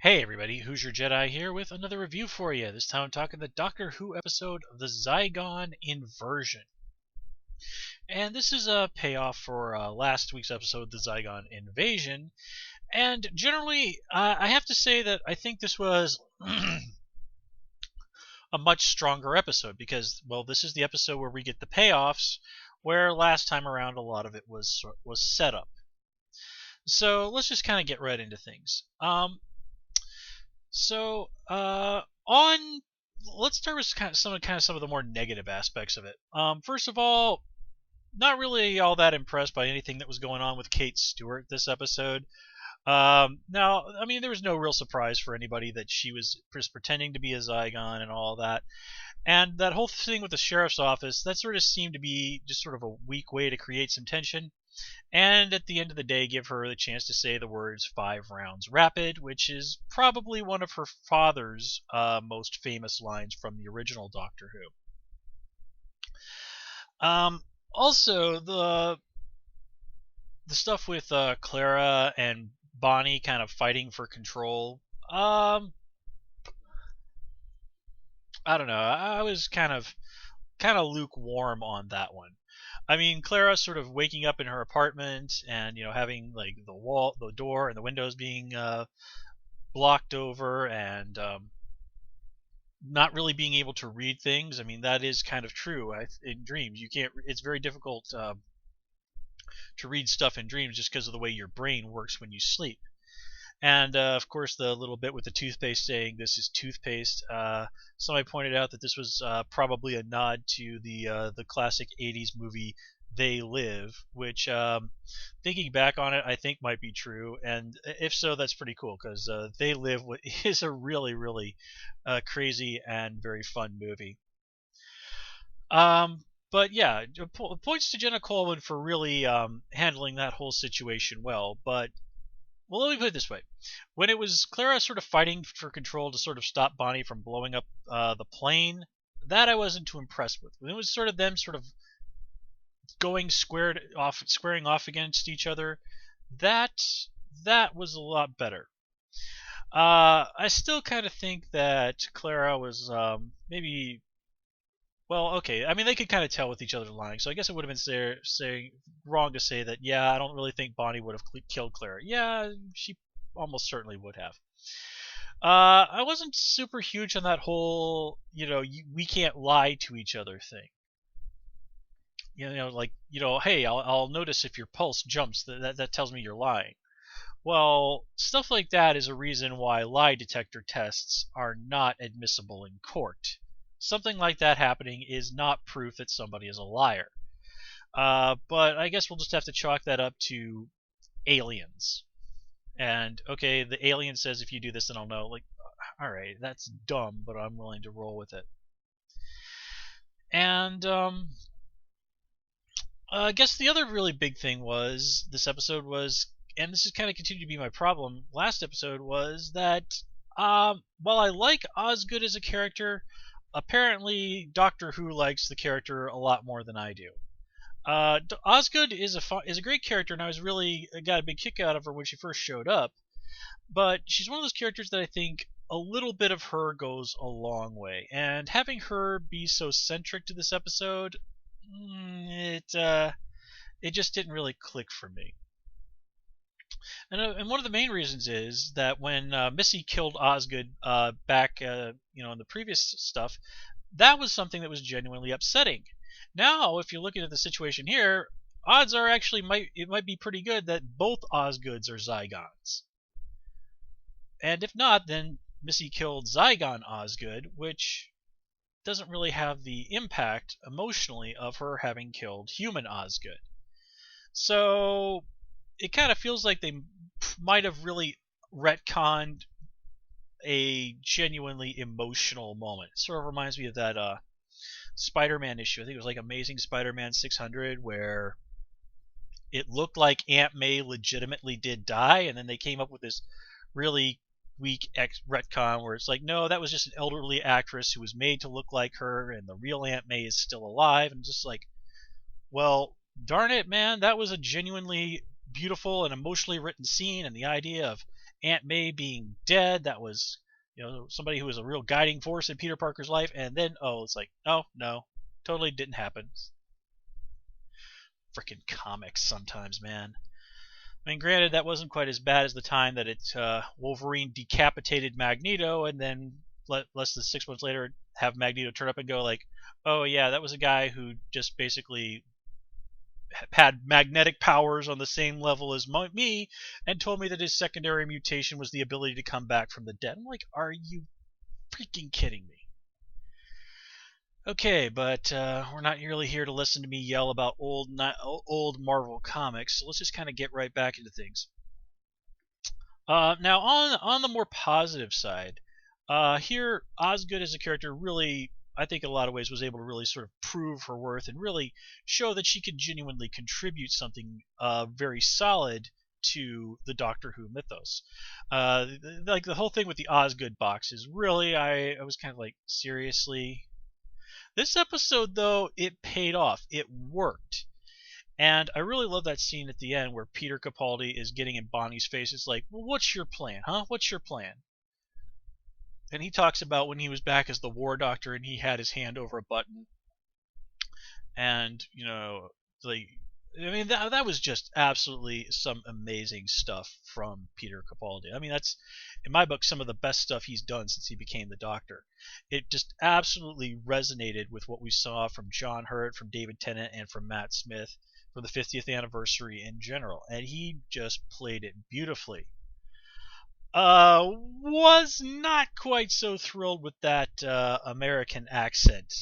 Hey everybody, Who's Your Jedi here with another review for you. This time I'm talking the Doctor Who episode of the Zygon Inversion. And this is a payoff for last week's episode, the Zygon Invasion. And generally, I have to say that I think this was a much stronger episode because, well, this is the episode where we get the payoffs, where last time around a lot of it was set up. So let's just kind of get right into things. On let's start with some of the more negative aspects of it. First of all, not really all that impressed by anything that was going on with Kate Stewart this episode. Now, I mean, there was no real surprise for anybody that she was just pretending to be a Zygon and all that. And that whole thing with the sheriff's office, that sort of seemed to be just sort of a weak way to create some tension. And at the end of the day, give her the chance to say the words 5 rounds rapid, which is probably one of her father's most famous lines from the original Doctor Who. Also, the stuff with Clara and Bonnie kind of fighting for control. I don't know. I was kind of lukewarm on that one. I mean, Clara sort of waking up in her apartment and having like the door, and the windows being blocked over, and not really being able to read things. I mean, that is kind of true. In dreams, you can't. It's very difficult to read stuff in dreams just because of the way your brain works when you sleep. And of course, the little bit with the toothpaste saying this is toothpaste. Somebody pointed out that this was probably a nod to the classic '80s movie They Live, which, thinking back on it, I think might be true. And if so, that's pretty cool because They Live is a really, really crazy and very fun movie. But yeah, points to Jenna Coleman for really handling that whole situation well. But well, let me put it this way: when it was Clara sort of fighting for control to sort of stop Bonnie from blowing up the plane, that I wasn't too impressed with. When it was sort of them sort of squaring off against each other, that was a lot better. I still kind of think that Clara was maybe. Well, okay. I mean, they could kind of tell with each other lying, so I guess it would have been saying wrong to say that. Yeah, I don't really think Bonnie would have killed Clara. Yeah, she almost certainly would have. I wasn't super huge on that whole, we can't lie to each other thing. Hey, I'll notice if your pulse jumps. That tells me you're lying. Well, stuff like that is a reason why lie detector tests are not admissible in court. Something like that happening is not proof that somebody is a liar. But I guess we'll just have to chalk that up to aliens. And okay, the alien says if you do this, then I'll know. Like, all right, that's dumb, but I'm willing to roll with it. And I guess the other really big thing was this episode was, and this has kind of continued to be my problem last episode, was that while I like Osgood as a character, apparently Doctor Who likes the character a lot more than I do. Osgood is a great character, and I was really got a big kick out of her when she first showed up. But she's one of those characters that I think a little bit of her goes a long way, and having her be so centric to this episode, it just didn't really click for me. And one of the main reasons is that when Missy killed Osgood back, in the previous stuff, that was something that was genuinely upsetting. Now, if you're looking at the situation here, odds are actually it might be pretty good that both Osgoods are Zygons. And if not, then Missy killed Zygon Osgood, which doesn't really have the impact emotionally of her having killed human Osgood. So it kind of feels like they might have really retconned a genuinely emotional moment. It sort of reminds me of that Spider-Man issue. I think it was like Amazing Spider-Man 600, where it looked like Aunt May legitimately did die, and then they came up with this really weak retcon where it's like, no, that was just an elderly actress who was made to look like her, and the real Aunt May is still alive. And just like, well, darn it, man, that was a genuinely beautiful and emotionally written scene, and the idea of Aunt May being dead. That was, somebody who was a real guiding force in Peter Parker's life. And then, it's like, oh, no, totally didn't happen. Freaking comics sometimes, man. I mean, granted, that wasn't quite as bad as the time that Wolverine decapitated Magneto, and then less than 6 months later, have Magneto turn up and go like, "Oh yeah, that was a guy who just basically had magnetic powers on the same level as me, and told me that his secondary mutation was the ability to come back from the dead." I'm like, are you freaking kidding me? Okay, but we're not really here to listen to me yell about old Marvel comics, so let's just kind of get right back into things. Now, on the more positive side, here Osgood as a character really, I think in a lot of ways, was able to really sort of prove her worth and really show that she could genuinely contribute something very solid to the Doctor Who mythos. Like the whole thing with the Osgood box is really, I was kind of like, seriously? This episode, though, it paid off. It worked. And I really love that scene at the end where Peter Capaldi is getting in Bonnie's face. It's like, well, what's your plan, huh? What's your plan? And he talks about when he was back as the War Doctor and he had his hand over a button. And, like, I mean, that was just absolutely some amazing stuff from Peter Capaldi. I mean, that's, in my book, some of the best stuff he's done since he became the Doctor. It just absolutely resonated with what we saw from John Hurt, from David Tennant, and from Matt Smith for the 50th anniversary in general. And he just played it beautifully. Was not quite so thrilled with that American accent.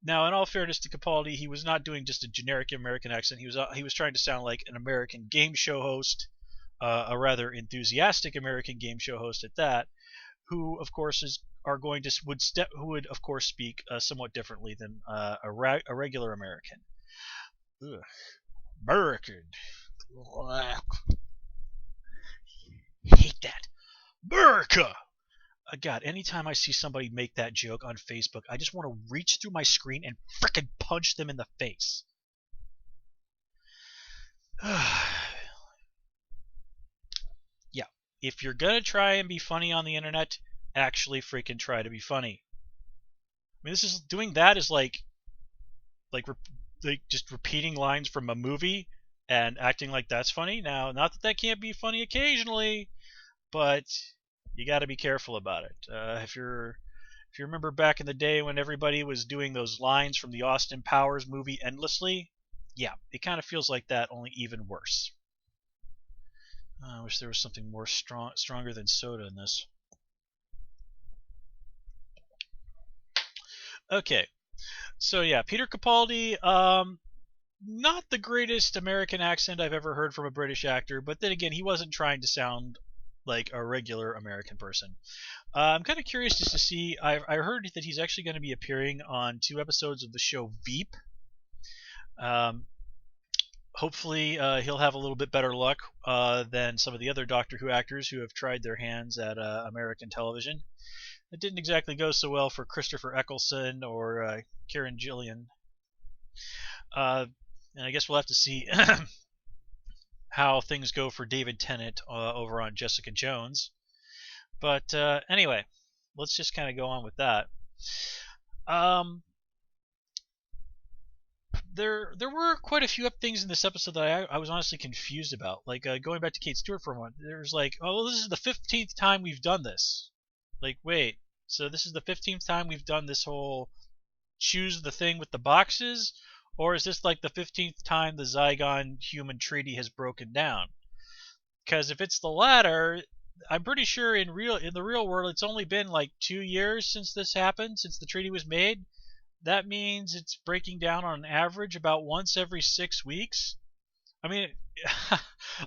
Now, in all fairness to Capaldi, he was not doing just a generic American accent. He was trying to sound like an American game show host, a rather enthusiastic American game show host at that, who of course would of course speak somewhat differently than a regular American. Ugh. American. Hate that. America. God, anytime I see somebody make that joke on Facebook, I just want to reach through my screen and frickin' punch them in the face. Yeah, if you're gonna try and be funny on the internet, actually freaking try to be funny. I mean, doing that is like just repeating lines from a movie and acting like that's funny. Now, not that can't be funny occasionally, but you got to be careful about it. If you remember back in the day when everybody was doing those lines from the Austin Powers movie endlessly, yeah, it kind of feels like that, only even worse. I wish there was something more stronger than soda in this. Okay, so yeah, Peter Capaldi, not the greatest American accent I've ever heard from a British actor, but then again, he wasn't trying to sound like a regular American person. I'm kind of curious just to see. I heard that he's actually going to be appearing on 2 episodes of the show Veep. Hopefully, he'll have a little bit better luck than some of the other Doctor Who actors who have tried their hands at American television. It didn't exactly go so well for Christopher Eccleston or Karen Gillan. And I guess we'll have to see how things go for David Tennant over on Jessica Jones. But anyway, let's just kind of go on with that. There were quite a few things in this episode that I was honestly confused about. Like going back to Kate Stewart for a moment, there's like, oh, this is the 15th time we've done this. Like, wait, so this is the 15th time we've done this whole choose the thing with the boxes? Or is this like the 15th time the Zygon human treaty has broken down? Because if it's the latter, I'm pretty sure in the real world it's only been like 2 years since this happened, since the treaty was made. That means it's breaking down on average about once every 6 weeks. I mean,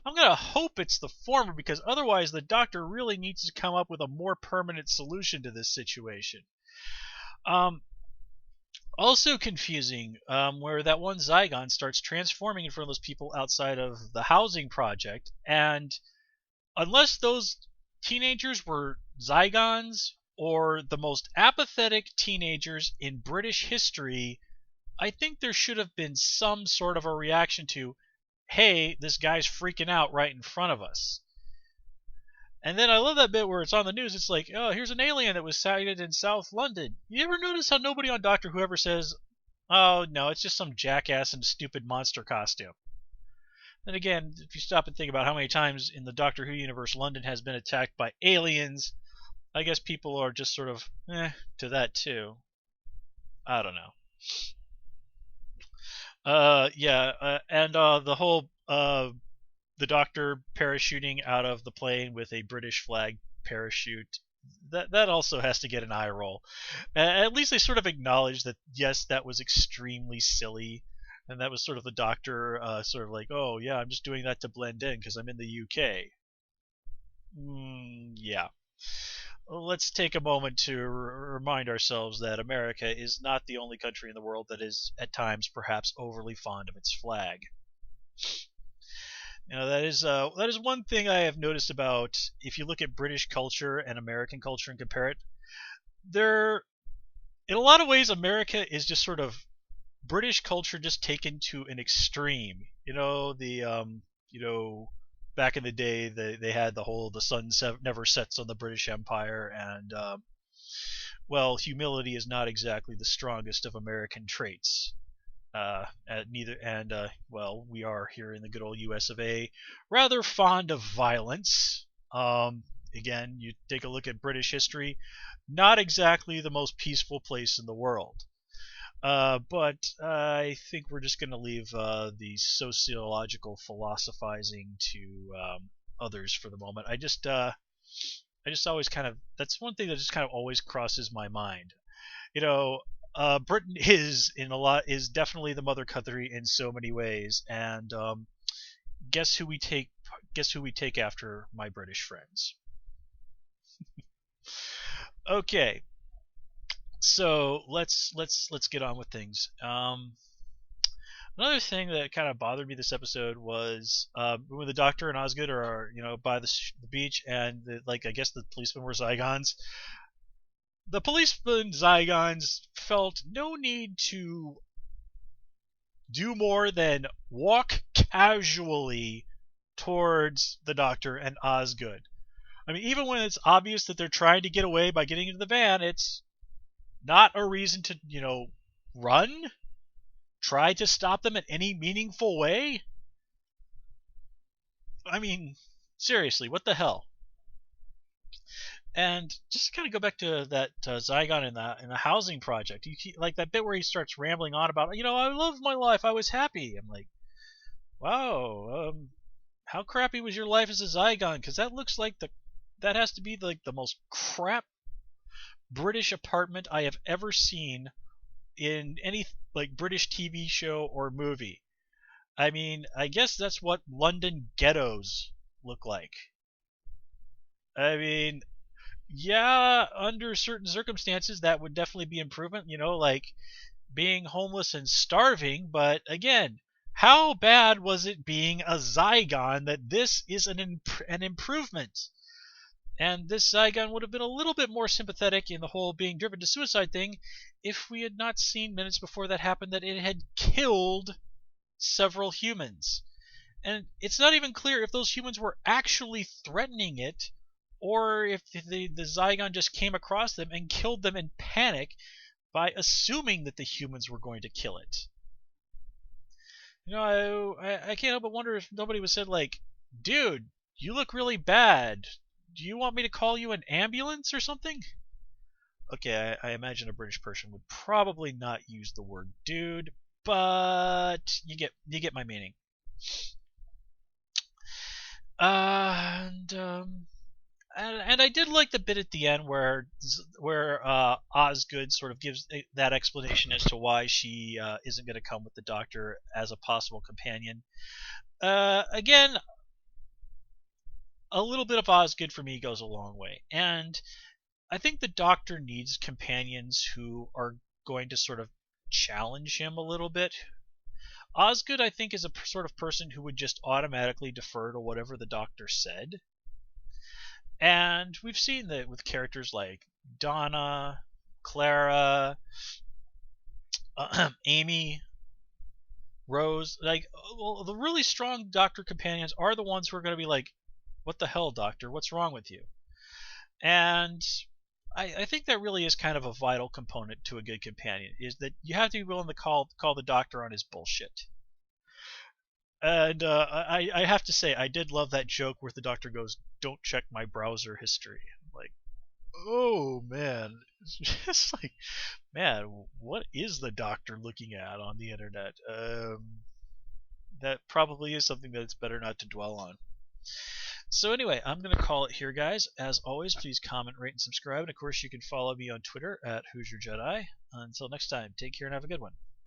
I'm going to hope it's the former, because otherwise the Doctor really needs to come up with a more permanent solution to this situation. Also confusing, where that one Zygon starts transforming in front of those people outside of the housing project, and unless those teenagers were Zygons or the most apathetic teenagers in British history, I think there should have been some sort of a reaction to, hey, this guy's freaking out right in front of us. And then I love that bit where it's on the news. It's like, oh, here's an alien that was sighted in South London. You ever notice how nobody on Doctor Who ever says, oh, no, it's just some jackass in a stupid monster costume? And again, if you stop and think about how many times in the Doctor Who universe London has been attacked by aliens, I guess people are just sort of, to that too. I don't know. The whole the Doctor parachuting out of the plane with a British flag parachute. That also has to get an eye roll. At least they sort of acknowledge that yes, that was extremely silly, and that was sort of the Doctor sort of like, oh yeah, I'm just doing that to blend in because I'm in the UK. Yeah. Let's take a moment to remind ourselves that America is not the only country in the world that is at times perhaps overly fond of its flag. That is one thing I have noticed about if you look at British culture and American culture and compare it. There, in a lot of ways, America is just sort of British culture just taken to an extreme. Back in the day, they had the whole the sun never sets on the British Empire, and well, humility is not exactly the strongest of American traits. Well, we are here in the good old US of A, rather fond of violence. Again, you take a look at British history, not exactly the most peaceful place in the world. But I think we're just going to leave the sociological philosophizing to others for the moment. I just always kind of, that's one thing that just kind of always crosses my mind. Britain is definitely the mother country in so many ways, and guess who we take after, my British friends. Okay, so let's get on with things. Another thing that kind of bothered me this episode was when the Doctor and Osgood are by the beach, and I guess the policemen were Zygons. The policemen Zygons felt no need to do more than walk casually towards the Doctor and Osgood. I mean, even when it's obvious that they're trying to get away by getting into the van, it's not a reason to, run? Try to stop them in any meaningful way? I mean, seriously, what the hell? And just to kind of go back to that Zygon in the housing project, like that bit where he starts rambling on about, I loved my life, I was happy. I'm like, wow, how crappy was your life as a Zygon? Because that looks like that has to be the most crap British apartment I have ever seen in any British TV show or movie. I mean, I guess that's what London ghettos look like. I mean, yeah, under certain circumstances that would definitely be improvement, like being homeless and starving, but again, how bad was it being a Zygon that this is an improvement? And this Zygon would have been a little bit more sympathetic in the whole being driven to suicide thing if we had not seen minutes before that happened that it had killed several humans. And it's not even clear if those humans were actually threatening it or if the Zygon just came across them and killed them in panic by assuming that the humans were going to kill it. I can't help but wonder if nobody was said dude, you look really bad. Do you want me to call you an ambulance or something? Okay, I imagine a British person would probably not use the word dude, but you get my meaning. And I did like the bit at the end where Osgood sort of gives that explanation as to why she isn't going to come with the Doctor as a possible companion. Again, a little bit of Osgood for me goes a long way, and I think the Doctor needs companions who are going to sort of challenge him a little bit. Osgood, I think, is a sort of person who would just automatically defer to whatever the Doctor said. And we've seen that with characters like Donna, Clara, Amy, Rose. The really strong Doctor companions are the ones who are going to be like, What the hell, doctor? What's wrong with you? And I think that really is kind of a vital component to a good companion, is that you have to be willing to call the doctor on his bullshit. And I have to say, I did love that joke where the doctor goes, "Don't check my browser history." I'm like, oh man, it's just like, man, what is the doctor looking at on the internet? That probably is something that it's better not to dwell on. So anyway, I'm going to call it here, guys. As always, please comment, rate, and subscribe. And of course, you can follow me on Twitter at Who's Your Jedi. Until next time, take care and have a good one.